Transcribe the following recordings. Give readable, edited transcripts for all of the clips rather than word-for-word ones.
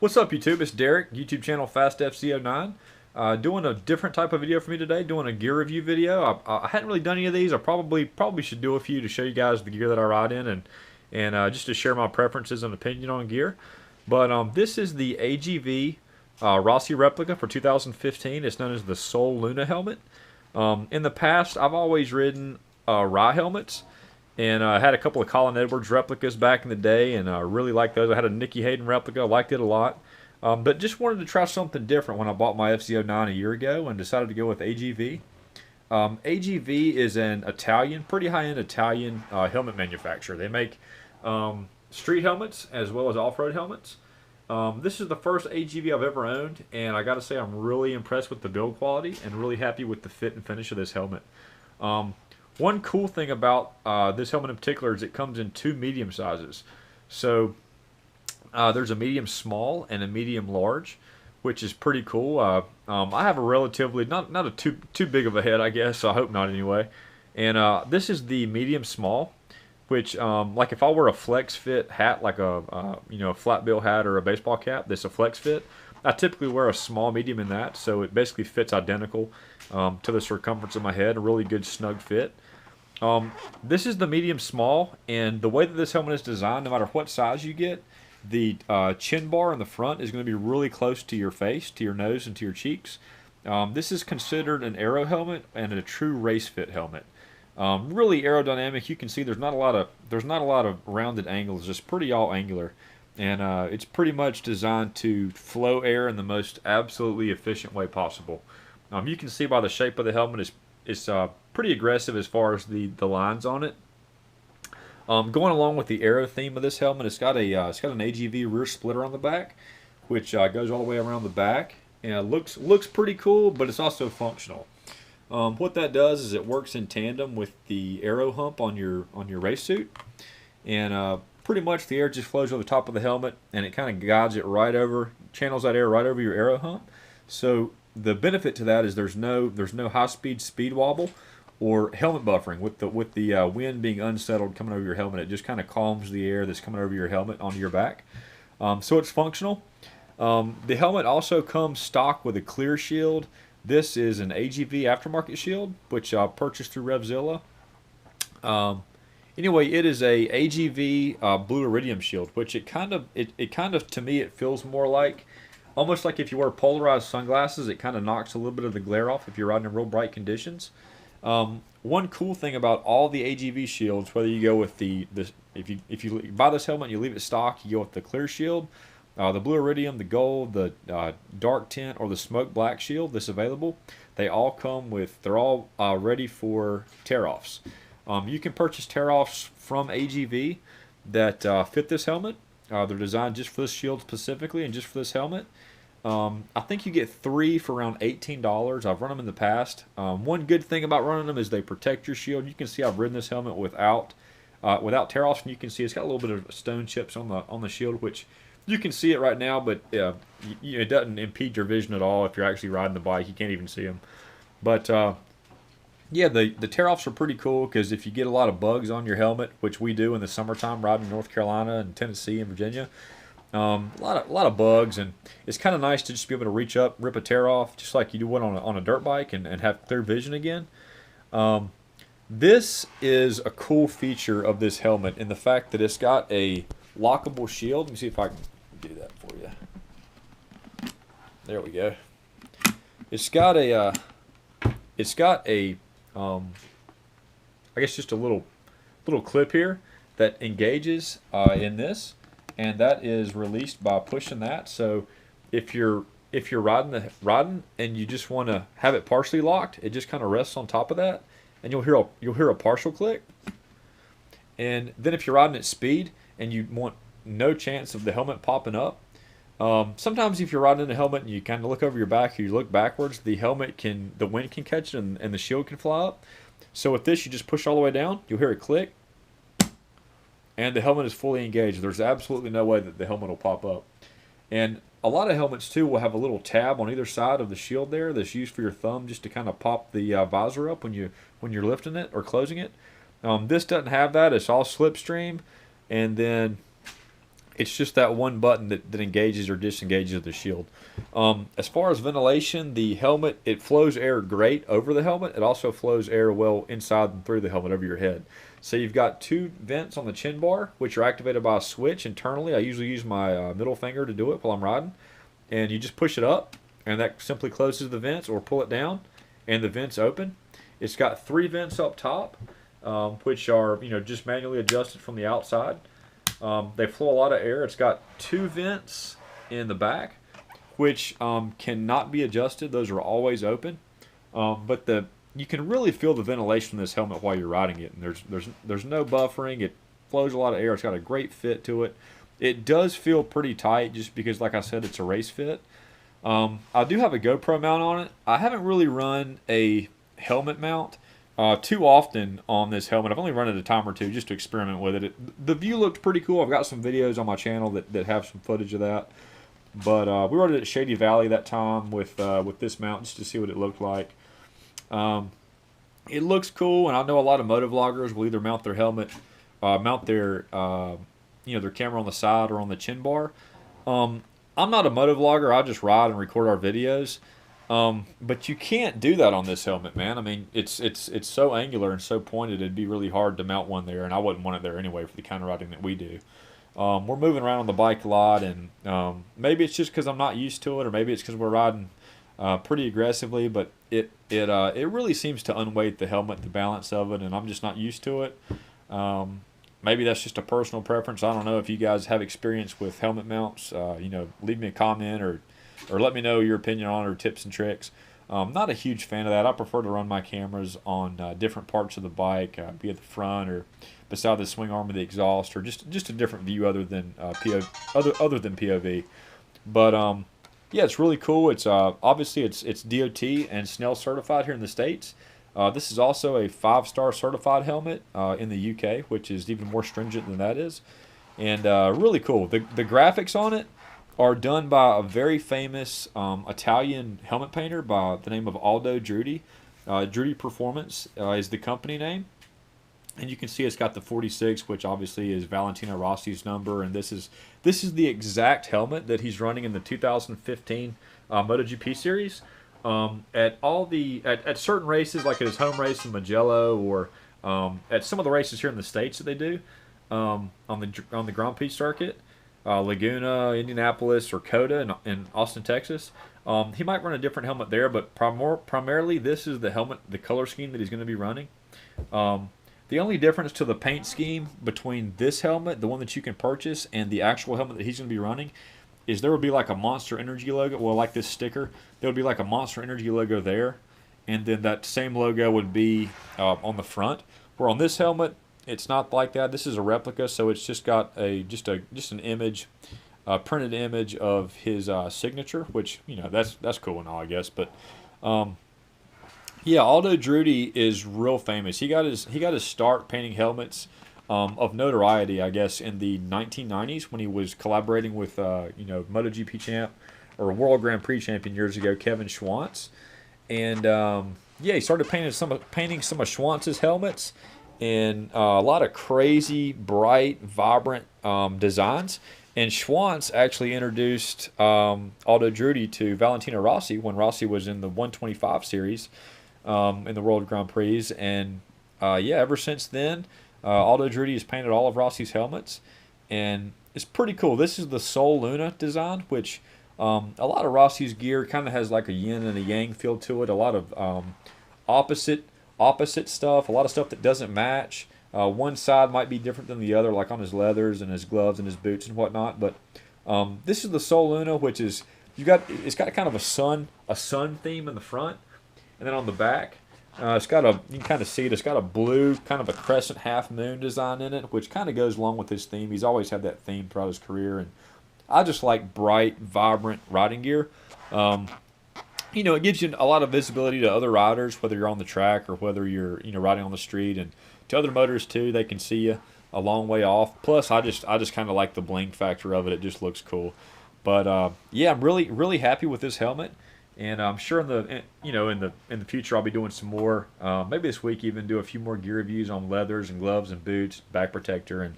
What's up, YouTube? It's Derek, YouTube channel Fast FZ09. Doing a different type of video for me today, doing a gear review video. I hadn't really done any of these. I probably should do a few to show you guys the gear that I ride in and just to share my preferences and opinion on gear. But this is the AGV Rossi replica for 2015. It's known as the Sol Luna helmet. In the past, I've always ridden Rye helmets. And I had a couple of Colin Edwards replicas back in the day, and I really liked those. I had a Nicky Hayden replica, I liked it a lot. But just wanted to try something different when I bought my FZ09 a year ago and decided to go with AGV. AGV is an Italian, pretty high-end Italian helmet manufacturer. They make street helmets as well as off-road helmets. This is the first AGV I've ever owned, and I gotta say I'm really impressed with the build quality and really happy with the fit and finish of this helmet. One cool thing about this helmet in particular is it comes in two medium sizes. So there's a medium small and a medium large, which is pretty cool. I have a relatively, not a too big of a head, I guess. I hope not anyway. And this is the medium small, which like if I wear a flex fit hat, like a flat bill hat or a baseball cap, that's a flex fit. I typically wear a small medium in that, so it basically fits identical to the circumference of my head. A really good snug fit. This is the medium small, and the way that this helmet is designed, no matter what size you get, the chin bar in the front is going to be really close to your face, to your nose, and to your cheeks. This is considered an aero helmet and a true race fit helmet. Really aerodynamic. You can see there's not a lot of rounded angles, just pretty all angular, and it's pretty much designed to flow air in the most absolutely efficient way possible. You can see by the shape of the helmet, it's pretty aggressive as far as the lines on it. Going along with the aero theme of this helmet, it's got an AGV rear splitter on the back, which goes all the way around the back, and it looks pretty cool, but it's also functional. What that does is it works in tandem with the aero hump on your race suit, and pretty much the air just flows over the top of the helmet, and it kind of guides it right over, channels that air right over your aero hump. So the benefit to that is there's no high-speed speed wobble or helmet buffering with the wind being unsettled coming over your helmet. It just kind of calms the air that's coming over your helmet onto your back. So it's functional. The helmet also comes stock with a clear shield. This is an AGV aftermarket shield, which I purchased through Revzilla. Anyway, it is a AGV blue iridium shield, which it kind of to me it feels more like almost like if you wear polarized sunglasses. It kind of knocks a little bit of the glare off if you're riding in real bright conditions. One cool thing about all the AGV shields, whether you go with if you buy this helmet and you leave it stock, you go with the clear shield, the blue iridium, the gold, the dark tint, or the smoke black shield that's available. They all come with, they're all ready for tear-offs. You can purchase tear-offs from AGV that fit this helmet. They're designed just for this shield specifically and just for this helmet. I think you get 3 for around $18. I've run them in the past. One good thing about running them is they protect your shield. You can see I've ridden this helmet without tear-offs, and you can see it's got a little bit of stone chips on the shield, which you can see it right now, but it doesn't impede your vision at all if you're actually riding the bike. You can't even see them. But yeah, the tear-offs are pretty cool because if you get a lot of bugs on your helmet, which we do in the summertime riding in North Carolina and Tennessee and Virginia, a lot of bugs, and it's kind of nice to just be able to reach up, rip a tear off, just like you do one on a dirt bike, and have clear vision again. This is a cool feature of this helmet in the fact that it's got a lockable shield. Let me see if I can do that for you. There we go. It's got a I guess just a little clip here that engages in this, and that is released by pushing that. So if you're riding and you just want to have it partially locked, it just kind of rests on top of that, and you'll hear a partial click. And then if you're riding at speed and you want no chance of the helmet popping up, sometimes if you're riding in a helmet and you kind of look over your back or you look backwards, the wind can catch it and the shield can fly up. So with this, you just push all the way down, you'll hear a click, and the helmet is fully engaged. There's absolutely no way that the helmet will pop up. And a lot of helmets too will have a little tab on either side of the shield there that's used for your thumb just to kind of pop the visor up when you're lifting it or closing it. This doesn't have that. It's all slipstream, and then It's just that one button that engages or disengages the shield. As far as ventilation, the helmet, it flows air great over the helmet. It also flows air well inside and through the helmet over your head. So you've got two vents on the chin bar, which are activated by a switch internally. I usually use my middle finger to do it while I'm riding. And you just push it up, and that simply closes the vents, or pull it down, and the vents open. It's got three vents up top, which are just manually adjusted from the outside. They flow a lot of air. It's got two vents in the back, which cannot be adjusted. Those are always open. But you can really feel the ventilation in this helmet while you're riding it. And there's no buffering. It flows a lot of air. It's got a great fit to it. It does feel pretty tight just because, like I said, it's a race fit. I do have a GoPro mount on it. I haven't really run a helmet mount too often on this helmet. I've only run it a time or two just to experiment with it. The view looked pretty cool. I've got some videos on my channel that have some footage of that. But we rode it at Shady Valley that time with this mount just to see what it looked like. It looks cool, and I know a lot of motovloggers will either mount their helmet, mount their their camera on the side or on the chin bar. I'm not a motovlogger. I just ride and record our videos. But you can't do that on this helmet, man. I mean, it's so angular and so pointed, it'd be really hard to mount one there, and I wouldn't want it there anyway for the kind of riding that we do. We're moving around on the bike a lot, and maybe it's just because I'm not used to it, or maybe it's because we're riding pretty aggressively, but it really seems to unweight the helmet, the balance of it, and I'm just not used to it. Maybe that's just a personal preference. I don't know if you guys have experience with helmet mounts. Leave me a comment or let me know your opinion on it or tips and tricks. Not a huge fan of that. I prefer to run my cameras on different parts of the bike, be at the front or beside the swing arm of the exhaust, or just a different view other than POV. But yeah, it's really cool. It's obviously it's DOT and Snell certified here in the States. This is also a 5-star certified helmet in the UK, which is even more stringent than that is, and really cool. The graphics on it are done by a very famous Italian helmet painter by the name of Aldo Drudy. Drudy Performance is the company name. And you can see it's got the 46, which obviously is Valentino Rossi's number. And this is the exact helmet that he's running in the 2015 MotoGP series. At certain races, like at his home race in Mugello, or at some of the races here in the States that they do on the Grand Prix circuit, Laguna, Indianapolis, or Coda in Austin, Texas. He might run a different helmet there, but primarily this is the helmet, the color scheme that he's going to be running. The only difference to the paint scheme between this helmet, the one that you can purchase, and the actual helmet that he's going to be running, is there would be like a Monster Energy logo. Well, like this sticker, there would be like a Monster Energy logo there, and then that same logo would be on the front. Where on this helmet, it's not like that. This is a replica, so it's just got just an image, printed image of his signature, which that's cool and all, I guess. But yeah, Aldo Drudy is real famous. He got his start painting helmets of notoriety, I guess, in the 1990s when he was collaborating with MotoGP champ or World Grand Prix champion years ago, Kevin Schwantz. And yeah, he started painting some of Schwantz's helmets in a lot of crazy, bright, vibrant designs. And Schwantz actually introduced Aldo Drudy to Valentino Rossi when Rossi was in the 125 series in the World Grand Prix. And yeah, ever since then, Aldo Drudy has painted all of Rossi's helmets, and it's pretty cool. This is the Sol Luna design, which a lot of Rossi's gear kind of has like a yin and a yang feel to it. A lot of opposite stuff, a lot of stuff that doesn't match. One side might be different than the other, like on his leathers and his gloves and his boots and whatnot. But this is the Sol Luna, which is it's got kind of a sun theme in the front, and then on the back, you can kind of see it. It's got a blue, kind of a crescent half moon design in it, which kind of goes along with his theme. He's always had that theme throughout his career, and I just like bright, vibrant riding gear. It gives you a lot of visibility to other riders, whether you're on the track or whether you're riding on the street, and to other motors too. They can see you a long way off. Plus, I just kind of like the bling factor of it. It just looks cool. But yeah, I'm really, really happy with this helmet. And I'm sure in the future I'll be doing some more. Maybe this week even do a few more gear reviews on leathers and gloves and boots, back protector, and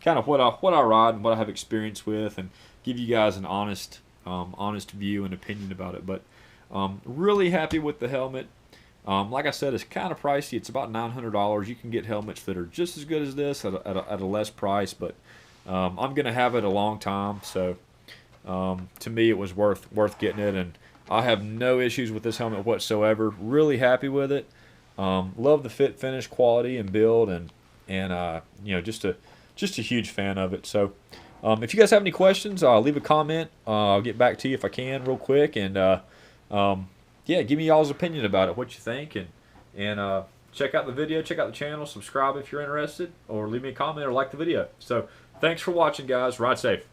kind of what I ride and what I have experience with, and give you guys an honest view and opinion about it. But really happy with the helmet. Like I said, it's kind of pricey. It's about $900. You can get helmets that are just as good as this at a less price, but I'm going to have it a long time, so to me it was worth getting it, and I have no issues with this helmet whatsoever. Really happy with it. Love the fit, finish, quality, and build, and you know, just a huge fan of it. So if you guys have any questions, leave a comment. I'll get back to you if I can real quick, and yeah, give me y'all's opinion about it, what you think, and check out the video, check out the channel, subscribe if you're interested, or leave me a comment or like the video. So thanks for watching, guys. Ride safe.